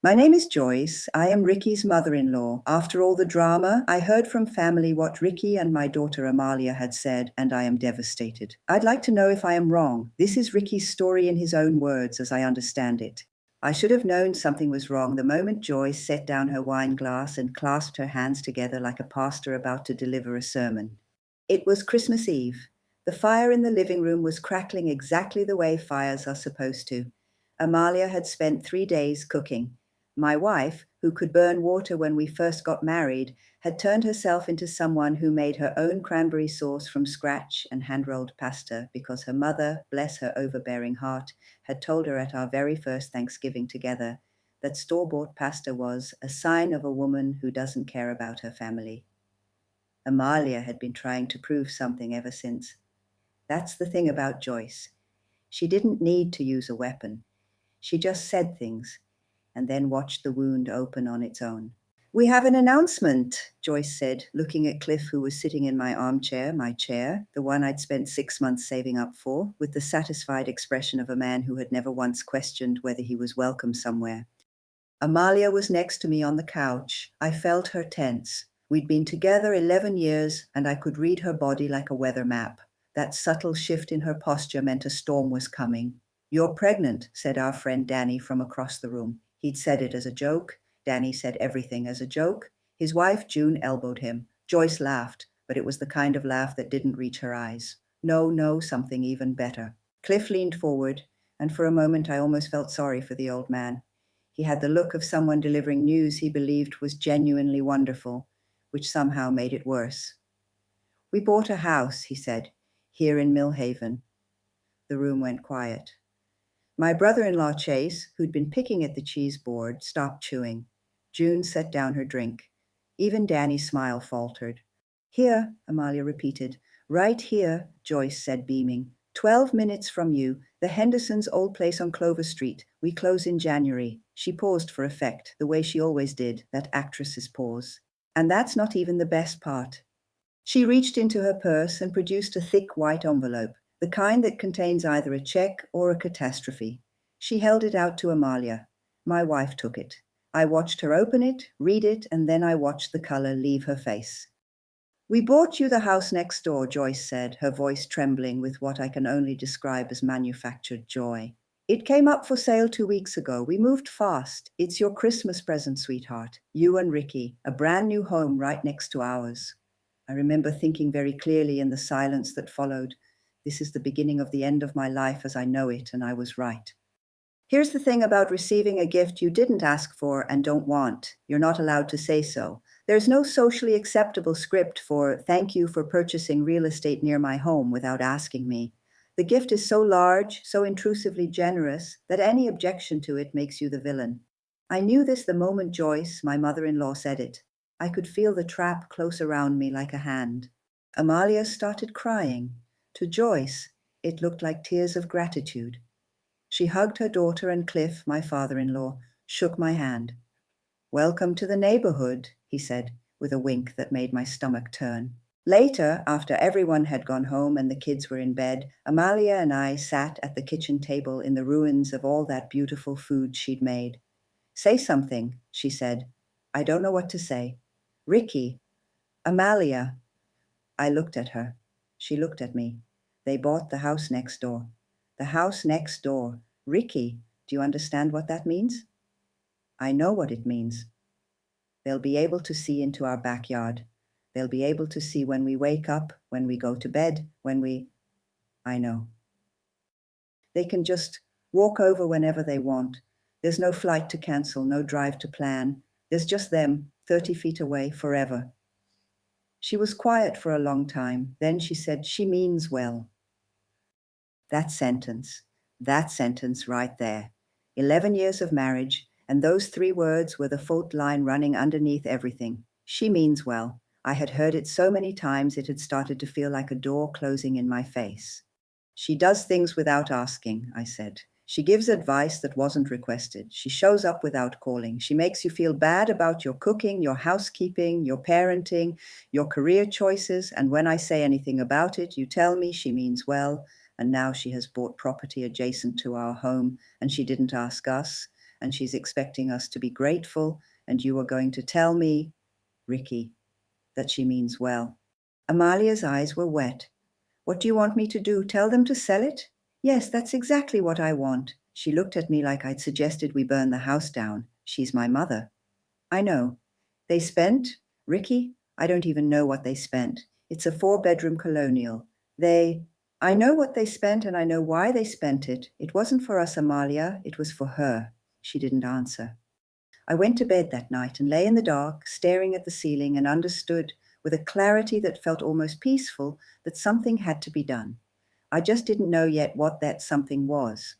My name is Joyce. I am Ricky's mother-in-law. After all the drama, I heard from family what Ricky and my daughter Amalia had said, and I am devastated. I'd like to know if I am wrong. This is Ricky's story in his own words, as I understand it. I should have known something was wrong the moment Joyce set down her wine glass and clasped her hands together like a pastor about to deliver a sermon. It was Christmas Eve. The fire in the living room was crackling exactly the way fires are supposed to. Amalia had spent 3 days cooking. My wife, who could burn water when we first got married, had turned herself into someone who made her own cranberry sauce from scratch and hand-rolled pasta because her mother, bless her overbearing heart, had told her at our very first Thanksgiving together that store-bought pasta was a sign of a woman who doesn't care about her family. Amalia had been trying to prove something ever since. That's the thing about Joyce. She didn't need to use a weapon. She just said things and then watched the wound open on its own. "We have an announcement," Joyce said, looking at Cliff, who was sitting in my armchair, my chair, the one I'd spent 6 months saving up for, with the satisfied expression of a man who had never once questioned whether he was welcome somewhere. Amalia was next to me on the couch. I felt her tense. We'd been together 11 years, and I could read her body like a weather map. That subtle shift in her posture meant a storm was coming. "You're pregnant," said our friend Danny from across the room. He'd said it as a joke. Danny said everything as a joke. His wife, June, elbowed him. Joyce laughed, but it was the kind of laugh that didn't reach her eyes. No, something even better. Cliff leaned forward, and for a moment I almost felt sorry for the old man. He had the look of someone delivering news he believed was genuinely wonderful, which somehow made it worse. "We bought a house," he said, "here in Millhaven." The room went quiet. My brother-in-law, Chase, who'd been picking at the cheese board, stopped chewing. June set down her drink. Even Danny's smile faltered. "Here," Amalia repeated. "Right here," Joyce said, beaming. 12 minutes from you, the Hendersons' old place on Clover Street. We close in January." She paused for effect, the way she always did, that actress's pause. "And that's not even the best part." She reached into her purse and produced a thick white envelope, the kind that contains either a check or a catastrophe. She held it out to Amalia. My wife took it. I watched her open it, read it, and then I watched the color leave her face. "We bought you the house next door," Joyce said, her voice trembling with what I can only describe as manufactured joy. "It came up for sale 2 weeks ago. We moved fast. It's your Christmas present, sweetheart. You and Ricky, a brand new home right next to ours." I remember thinking very clearly in the silence that followed, this is the beginning of the end of my life as I know it, and I was right. Here's the thing about receiving a gift you didn't ask for and don't want. You're not allowed to say so. There's no socially acceptable script for "thank you for purchasing real estate near my home without asking me." The gift is so large, so intrusively generous, that any objection to it makes you the villain. I knew this the moment Joyce, my mother-in-law, said it. I could feel the trap close around me like a hand. Amalia started crying. To Joyce, it looked like tears of gratitude. She hugged her daughter, and Cliff, my father-in-law, shook my hand. "Welcome to the neighborhood," he said, with a wink that made my stomach turn. Later, after everyone had gone home and the kids were in bed, Amalia and I sat at the kitchen table in the ruins of all that beautiful food she'd made. "Say something," she said. "I don't know what to say." "Ricky." "Amalia." I looked at her. She looked at me. They bought the house next door. The house next door. Ricky, do you understand what that means? I know what it means. They'll be able to see into our backyard. They'll be able to see when we wake up, when we go to bed, I know. They can just walk over whenever they want. There's no flight to cancel, no drive to plan. There's just them, 30 feet away, forever. She was quiet for a long time. Then she said, "She means well." That sentence right there. 11 years of marriage, and those 3 words were the fault line running underneath everything. She means well. I had heard it so many times it had started to feel like a door closing in my face. "She does things without asking," I said. "She gives advice that wasn't requested. She shows up without calling. She makes you feel bad about your cooking, your housekeeping, your parenting, your career choices, and when I say anything about it, you tell me she means well, and now she has bought property adjacent to our home, and she didn't ask us, and she's expecting us to be grateful, and you are going to tell me, Ricky, that she means well." Amalia's eyes were wet. "What do you want me to do? Tell them to sell it?" "Yes, that's exactly what I want." She looked at me like I'd suggested we burn the house down. She's my mother. "I know. They spent, Ricky, I don't even know what they spent. It's a 4-bedroom colonial. I know what they spent and I know why they spent it. It wasn't for us, Amalia. It was for her." She didn't answer. I went to bed that night and lay in the dark, staring at the ceiling, and understood, with a clarity that felt almost peaceful, that something had to be done. I just didn't know yet what that something was.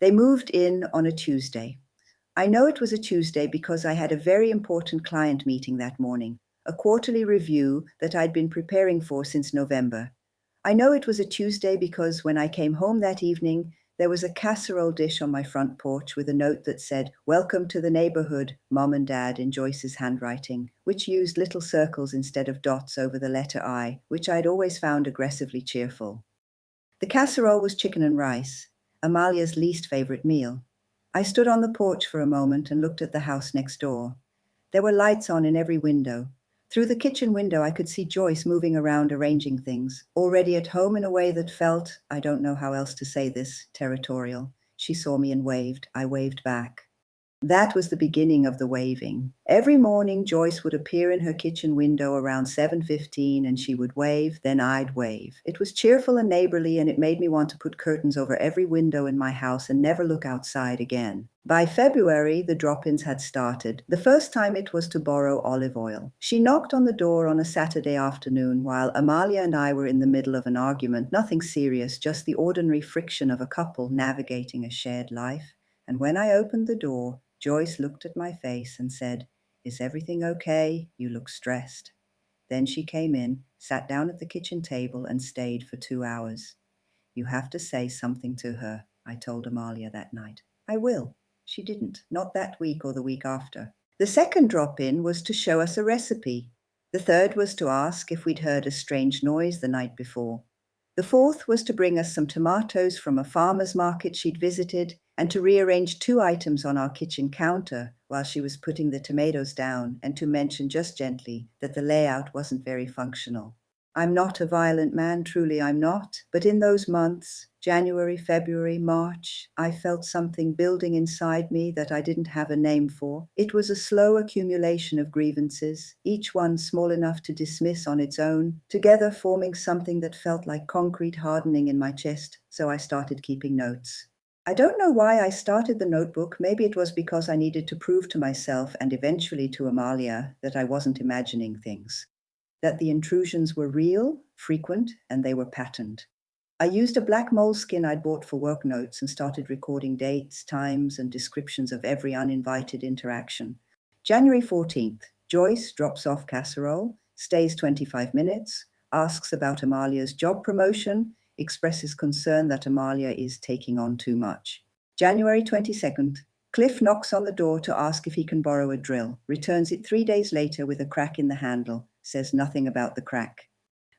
They moved in on a Tuesday. I know it was a Tuesday because I had a very important client meeting that morning, a quarterly review that I'd been preparing for since November. I know it was a Tuesday because when I came home that evening, there was a casserole dish on my front porch with a note that said, "Welcome to the neighborhood, Mom and Dad," in Joyce's handwriting, which used little circles instead of dots over the letter I, which I'd always found aggressively cheerful. The casserole was chicken and rice, Amalia's least favorite meal. I stood on the porch for a moment and looked at the house next door. There were lights on in every window. Through the kitchen window, I could see Joyce moving around arranging things, already at home in a way that felt, I don't know how else to say this, territorial. She saw me and waved. I waved back. That was the beginning of the waving. Every morning, Joyce would appear in her kitchen window around 7:15 and she would wave, then I'd wave. It was cheerful and neighborly, and it made me want to put curtains over every window in my house and never look outside again. By February, the drop-ins had started. The first time it was to borrow olive oil. She knocked on the door on a Saturday afternoon while Amalia and I were in the middle of an argument, nothing serious, just the ordinary friction of a couple navigating a shared life. And when I opened the door, Joyce looked at my face and said, "Is everything okay? You look stressed." Then she came in, sat down at the kitchen table, and stayed for 2 hours. "You have to say something to her," I told Amalia that night. "I will." She didn't, not that week or the week after. The second drop-in was to show us a recipe. The third was to ask if we'd heard a strange noise the night before. The fourth was to bring us some tomatoes from a farmer's market she'd visited and to rearrange 2 items on our kitchen counter while she was putting the tomatoes down, and to mention just gently that the layout wasn't very functional. I'm not a violent man, truly I'm not, but in those months, January, February, March, I felt something building inside me that I didn't have a name for. It was a slow accumulation of grievances, each one small enough to dismiss on its own, together forming something that felt like concrete hardening in my chest, so I started keeping notes. I don't know why I started the notebook. Maybe it was because I needed to prove to myself and eventually to Amalia that I wasn't imagining things, that the intrusions were real, frequent, and they were patterned. I used a black moleskin I'd bought for work notes and started recording dates, times, and descriptions of every uninvited interaction. January 14th, Joyce drops off casserole, stays 25 minutes, asks about Amalia's job promotion, expresses concern that Amalia is taking on too much. January 22nd, Cliff knocks on the door to ask if he can borrow a drill, returns it 3 days later with a crack in the handle, says nothing about the crack.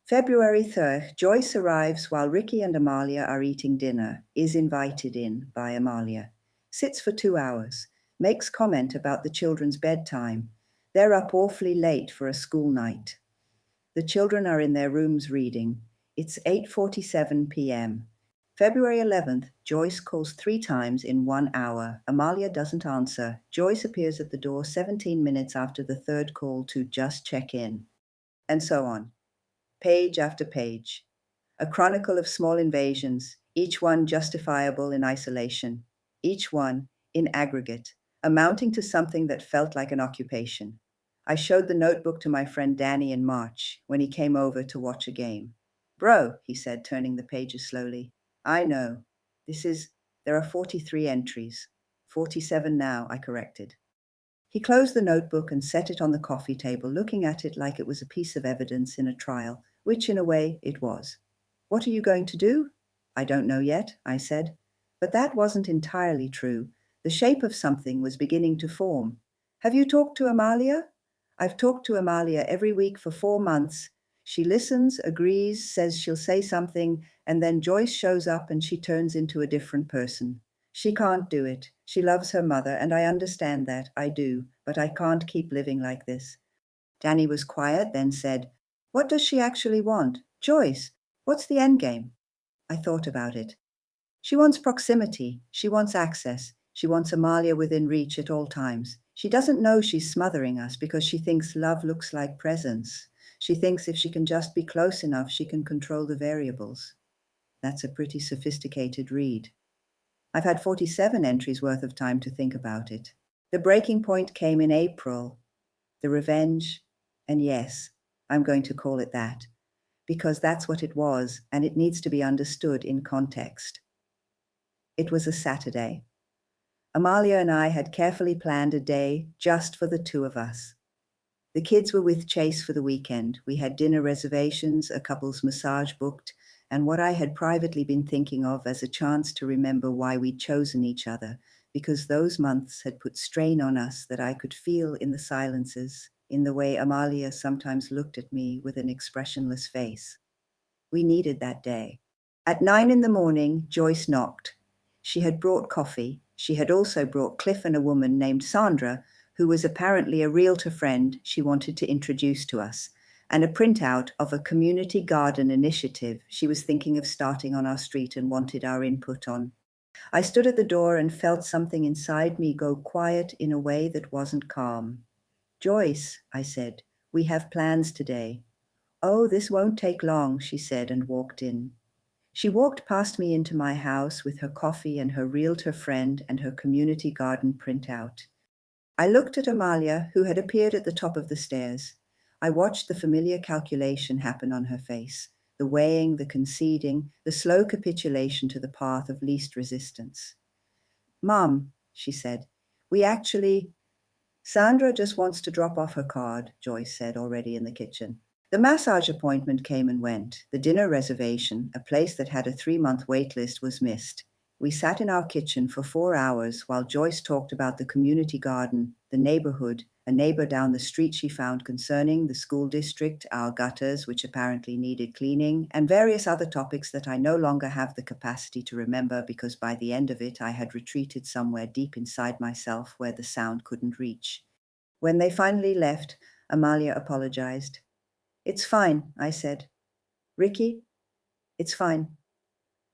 February 3rd, Joyce arrives while Ricky and Amalia are eating dinner, is invited in by Amalia, sits for 2 hours, makes comment about the children's bedtime. They're up awfully late for a school night. The children are in their rooms reading. It's 8:47 p.m. February 11th, Joyce calls 3 times in 1 hour. Amalia doesn't answer. Joyce appears at the door 17 minutes after the third call to just check in. And so on. Page after page. A chronicle of small invasions, each one justifiable in isolation, each one, in aggregate, amounting to something that felt like an occupation. I showed the notebook to my friend Danny in March when he came over to watch a game. "Bro," he said, turning the pages slowly, "I know. There are 43 entries. 47 now," I corrected. He closed the notebook and set it on the coffee table, looking at it like it was a piece of evidence in a trial, which in a way it was. "What are you going to do?" "I don't know yet," I said. But that wasn't entirely true. The shape of something was beginning to form. "Have you talked to Amalia?" "I've talked to Amalia every week for 4 months. She listens, agrees, says she'll say something, and then Joyce shows up and she turns into a different person. She can't do it. She loves her mother, and I understand that. I do. But I can't keep living like this. Danny was quiet, then said, "What does she actually want? Joyce, what's the end game?" I thought about it. She wants proximity. She wants access. She wants Amalia within reach at all times. She doesn't know she's smothering us because she thinks love looks like presence. She thinks if she can just be close enough, she can control the variables. That's a pretty sophisticated read. I've had 47 entries worth of time to think about it. The breaking point came in April. The revenge, and yes, I'm going to call it that, because that's what it was, and it needs to be understood in context. It was a Saturday. Amalia and I had carefully planned a day just for the two of us. The kids were with Chase for the weekend. We had dinner reservations, a couple's massage booked, and what I had privately been thinking of as a chance to remember why we'd chosen each other, because those months had put strain on us that I could feel in the silences, in the way Amalia sometimes looked at me with an expressionless face. We needed that day. At 9 in the morning, Joyce knocked. She had brought coffee. She had also brought Cliff and a woman named Sandra, who was apparently a realtor friend she wanted to introduce to us, and a printout of a community garden initiative she was thinking of starting on our street and wanted our input on. I stood at the door and felt something inside me go quiet in a way that wasn't calm. "Joyce," I said, "we have plans today." "Oh, this won't take long," she said and walked in. She walked past me into my house with her coffee and her realtor friend and her community garden printout. I looked at Amalia, who had appeared at the top of the stairs. I watched the familiar calculation happen on her face, the weighing, the conceding, the slow capitulation to the path of least resistance. "Mom," she said, "we actually—" "Sandra just wants to drop off her card," Joyce said, already in the kitchen. The massage appointment came and went. The dinner reservation, a place that had a 3-month wait list, was missed. We sat in our kitchen for 4 hours while Joyce talked about the community garden, the neighborhood, a neighbor down the street she found concerning, the school district, our gutters, which apparently needed cleaning, and various other topics that I no longer have the capacity to remember because by the end of it I had retreated somewhere deep inside myself where the sound couldn't reach. When they finally left, Amalia apologized. "It's fine," I said. "Ricky, it's fine."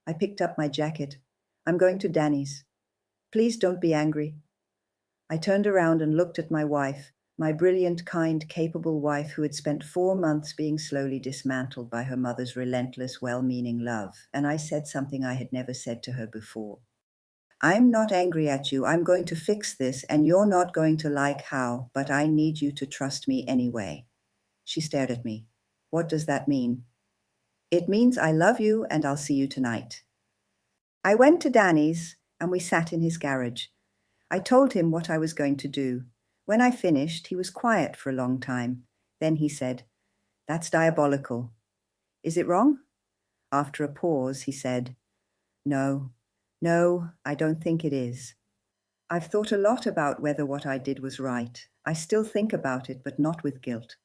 I picked up my jacket. "I'm going to Danny's. Please don't be angry." I turned around and looked at my wife, my brilliant, kind, capable wife who had spent 4 months being slowly dismantled by her mother's relentless, well-meaning love, and I said something I had never said to her before. "I'm not angry at you. I'm going to fix this, and you're not going to like how, but I need you to trust me anyway." She stared at me. "What does that mean?" "It means I love you and I'll see you tonight." I went to Danny's and we sat in his garage. I told him what I was going to do. When I finished, he was quiet for a long time. Then he said, "That's diabolical." "Is it wrong?" After a pause, he said, No, I don't think it is. I've thought a lot about whether what I did was right. I still think about it, but not with guilt.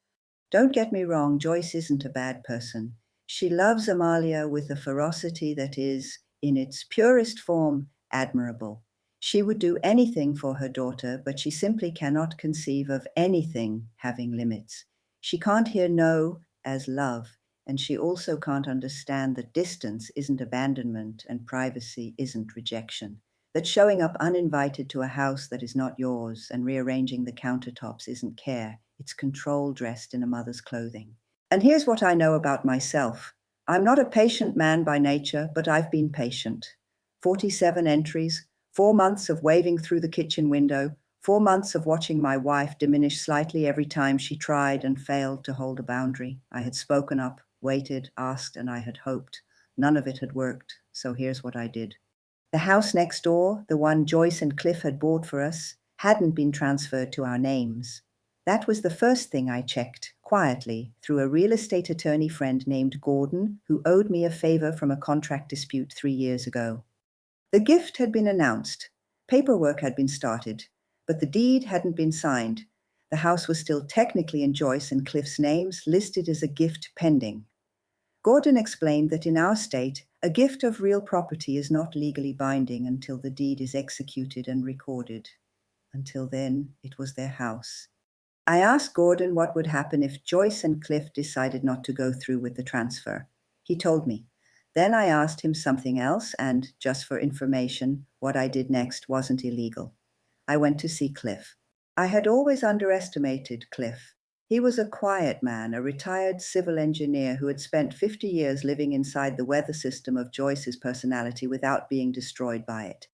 Don't get me wrong, Joyce isn't a bad person. She loves Amalia with a ferocity that is, in its purest form, admirable. She would do anything for her daughter, but she simply cannot conceive of anything having limits. She can't hear no as love, and she also can't understand that distance isn't abandonment and privacy isn't rejection. That showing up uninvited to a house that is not yours and rearranging the countertops isn't care. It's control dressed in a mother's clothing. And here's what I know about myself. I'm not a patient man by nature, but I've been patient. 47 entries, 4 months of waving through the kitchen window, 4 months of watching my wife diminish slightly every time she tried and failed to hold a boundary. I had spoken up, waited, asked, and I had hoped. None of it had worked, so here's what I did. The house next door, the one Joyce and Cliff had bought for us, hadn't been transferred to our names. That was the first thing I checked, quietly, through a real estate attorney friend named Gordon, who owed me a favor from a contract dispute 3 years ago. The gift had been announced. Paperwork had been started, but the deed hadn't been signed. The house was still technically in Joyce and Cliff's names, listed as a gift pending. Gordon explained that in our state, A gift of real property is not legally binding until the deed is executed and recorded. Until then, it was their house. I asked Gordon what would happen if Joyce and Cliff decided not to go through with the transfer. He told me. Then I asked him something else, and just for information, what I did next wasn't illegal. I went to see Cliff. I had always underestimated Cliff. He was a quiet man, a retired civil engineer who had spent 50 years living inside the weather system of Joyce's personality without being destroyed by it.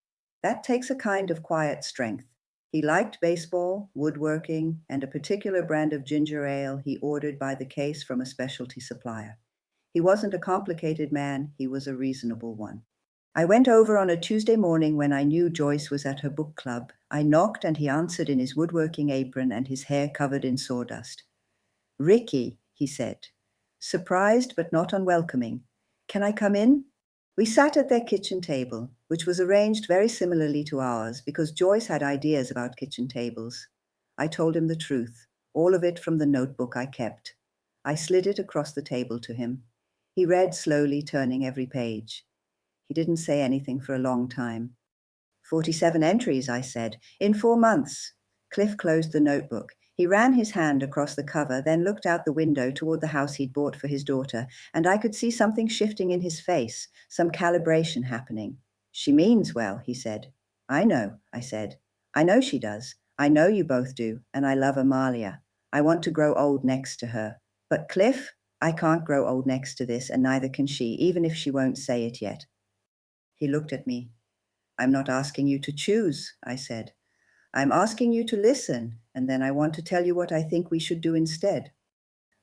That takes a kind of quiet strength. He liked baseball, woodworking, and a particular brand of ginger ale he ordered by the case from a specialty supplier. He wasn't a complicated man, he was a reasonable one. I went over on a Tuesday morning when I knew Joyce was at her book club. I knocked and he answered in his woodworking apron and his hair covered in sawdust. "Ricky," he said, surprised but not unwelcoming. "Can I come in?" We sat at their kitchen table, which was arranged very similarly to ours because Joyce had ideas about kitchen tables. I told him the truth, all of it from the notebook I kept. I slid it across the table to him. He read slowly, turning every page. He didn't say anything for a long time. 47 entries, I said, in 4 months. Cliff closed the notebook. He ran his hand across the cover, then looked out the window toward the house he'd bought for his daughter, and I could see something shifting in his face, some calibration happening. "She means well," he said. "I know," I said. "I know she does. I know you both do, and I love Amalia. I want to grow old next to her. But Cliff, I can't grow old next to this, and neither can she, even if she won't say it yet." He looked at me. "I'm not asking you to choose," I said. "I'm asking you to listen, and then I want to tell you what I think we should do instead."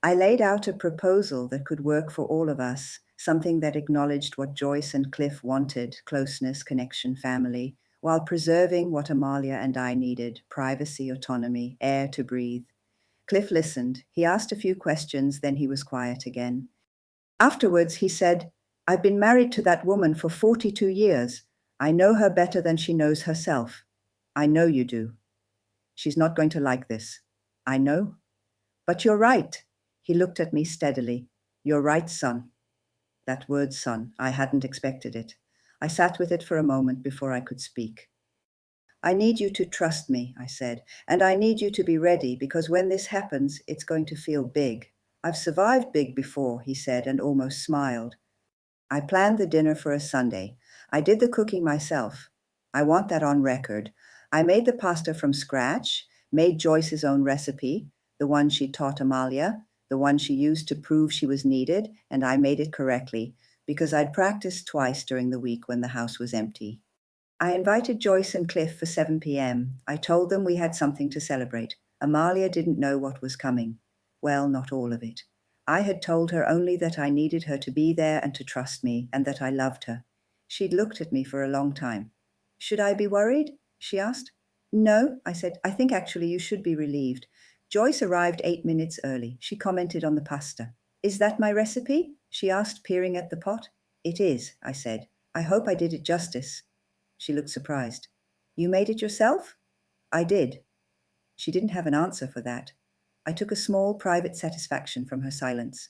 I laid out a proposal that could work for all of us, something that acknowledged what Joyce and Cliff wanted, closeness, connection, family, while preserving what Amalia and I needed, privacy, autonomy, air to breathe. Cliff listened. He asked a few questions, then he was quiet again. Afterwards, he said, "I've been married to that woman for 42 years. I know her better than she knows herself." "I know you do." "She's not going to like this." "I know." "But you're right." He looked at me steadily. "You're right, son." That word, son, I hadn't expected it. I sat with it for a moment before I could speak. "I need you to trust me," I said, "and I need you to be ready because when this happens, it's going to feel big." "I've survived big before," he said, and almost smiled. "I planned the dinner for a Sunday. I did the cooking myself. I want that on record. I made the pasta from scratch, made Joyce's own recipe, the one she taught Amalia, the one she used to prove she was needed, and I made it correctly, because I'd practiced twice during the week when the house was empty. I invited Joyce and Cliff for 7 p.m. I told them we had something to celebrate. Amalia didn't know what was coming. Well, not all of it. I had told her only that I needed her to be there and to trust me, and that I loved her. She'd looked at me for a long time. "Should I be worried?" she asked. "No," I said. "I think actually you should be relieved." Joyce arrived 8 minutes early. She commented on the pasta. "Is that my recipe?" she asked, peering at the pot. "It is," I said. "I hope I did it justice." She looked surprised. "You made it yourself?" "I did." She didn't have an answer for that. I took a small private satisfaction from her silence.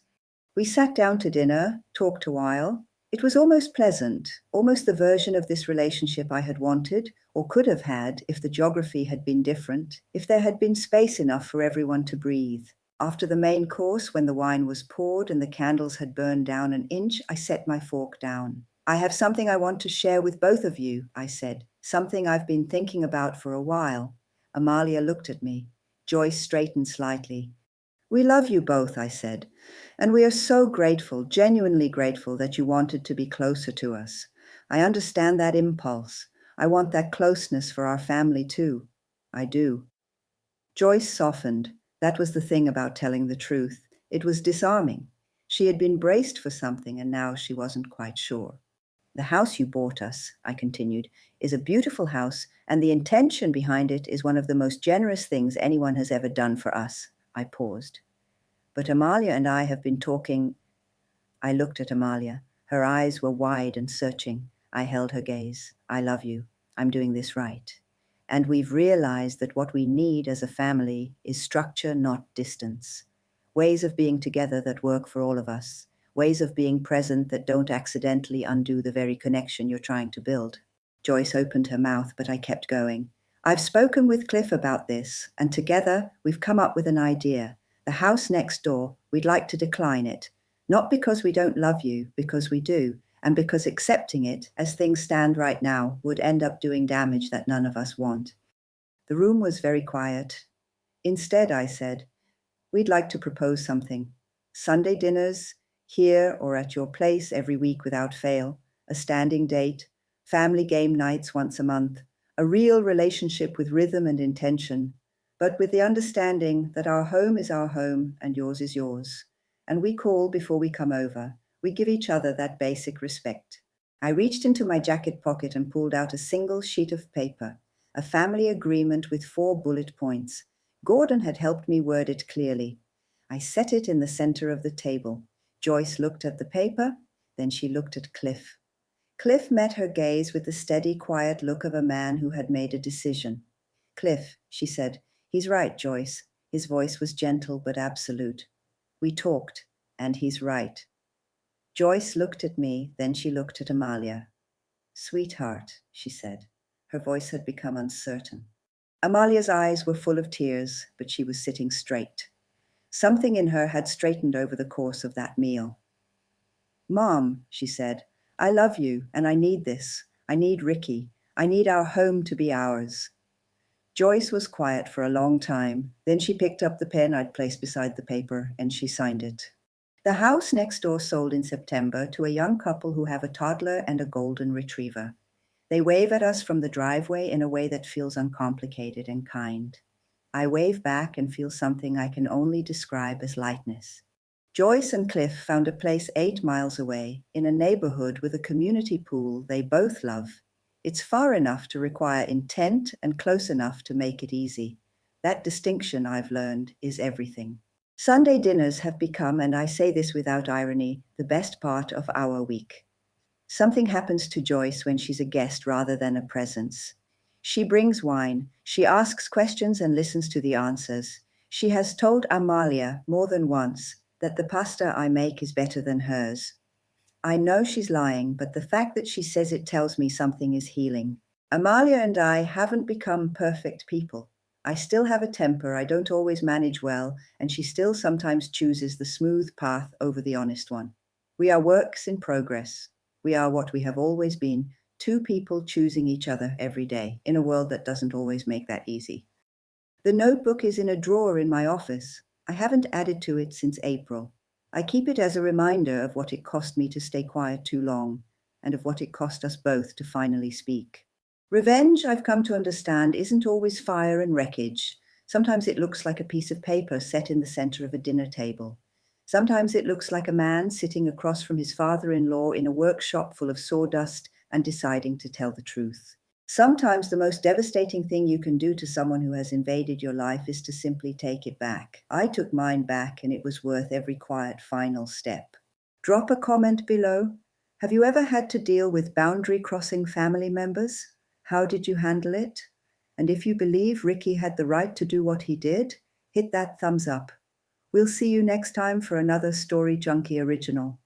We sat down to dinner, talked a while. It was almost pleasant, almost the version of this relationship I had wanted, or could have had if the geography had been different, if there had been space enough for everyone to breathe. After the main course, when the wine was poured and the candles had burned down an inch, I set my fork down. "I have something I want to share with both of you," I said, "something I've been thinking about for a while." Amalia looked at me. Joyce straightened slightly. "We love you both," I said, "and we are so grateful, genuinely grateful that you wanted to be closer to us. I understand that impulse. I want that closeness for our family too. I do." Joyce softened. That was the thing about telling the truth. It was disarming. She had been braced for something, and now she wasn't quite sure. "The house you bought us," I continued, "is a beautiful house, and the intention behind it is one of the most generous things anyone has ever done for us." I paused. "But Amalia and I have been talking." I looked at Amalia. Her eyes were wide and searching. I held her gaze. "I love you. I'm doing this right. And we've realized that what we need as a family is structure, not distance. Ways of being together that work for all of us. ways of being present that don't accidentally undo the very connection you're trying to build. Joyce opened her mouth, but I kept going. I've spoken with Cliff about this, and together we've come up with an idea. The house next door, we'd like to decline it. Not because we don't love you, because we do, and because accepting it, as things stand right now, would end up doing damage that none of us want. The room was very quiet. Instead, I said, we'd like to propose something. Sunday dinners, here or at your place every week without fail, a standing date, family game nights once a month, a real relationship with rhythm and intention, but with the understanding that our home is our home and yours is yours. And we call before we come over. We give each other that basic respect. I reached into my jacket pocket and pulled out a single sheet of paper, a family agreement with 4 bullet points. Gordon had helped me word it clearly. I set it in the center of the table. Joyce looked at the paper, then she looked at Cliff. Cliff met her gaze with the steady, quiet look of a man who had made a decision. Cliff, she said, he's right, Joyce. His voice was gentle but absolute. We talked, and he's right. Joyce looked at me, then she looked at Amalia. Sweetheart, she said. Her voice had become uncertain. Amalia's eyes were full of tears, but she was sitting straight. Something in her had straightened over the course of that meal. Mom, she said, I love you, and I need this. I need Ricky. I need our home to be ours. Joyce was quiet for a long time. Then she picked up the pen I'd placed beside the paper, and she signed it. The house next door sold in September to a young couple who have a toddler and a golden retriever. They wave at us from the driveway in a way that feels uncomplicated and kind. I wave back and feel something I can only describe as lightness. Joyce and Cliff found a place 8 miles away, in a neighborhood with a community pool they both love. It's far enough to require intent and close enough to make it easy. That distinction, I've learned, is everything. Sunday dinners have become, and I say this without irony, the best part of our week. Something happens to Joyce when she's a guest rather than a presence. She brings wine, she asks questions and listens to the answers. She has told Amalia more than once that the pasta I make is better than hers. I know she's lying, but the fact that she says it tells me something is healing. Amalia and I haven't become perfect people. I still have a temper I don't always manage well, and she still sometimes chooses the smooth path over the honest one. We are works in progress. We are what we have always been, 2 people choosing each other every day, in a world that doesn't always make that easy. The notebook is in a drawer in my office. I haven't added to it since April. I keep it as a reminder of what it cost me to stay quiet too long, and of what it cost us both to finally speak. Revenge, I've come to understand, isn't always fire and wreckage. Sometimes it looks like a piece of paper set in the center of a dinner table. Sometimes it looks like a man sitting across from his father-in-law in a workshop full of sawdust and deciding to tell the truth. Sometimes the most devastating thing you can do to someone who has invaded your life is to simply take it back. I took mine back, and it was worth every quiet final step. Drop a comment below. Have you ever had to deal with boundary-crossing family members? How did you handle it? And if you believe Ricky had the right to do what he did, hit that thumbs up. We'll see you next time for another Story Junkie original.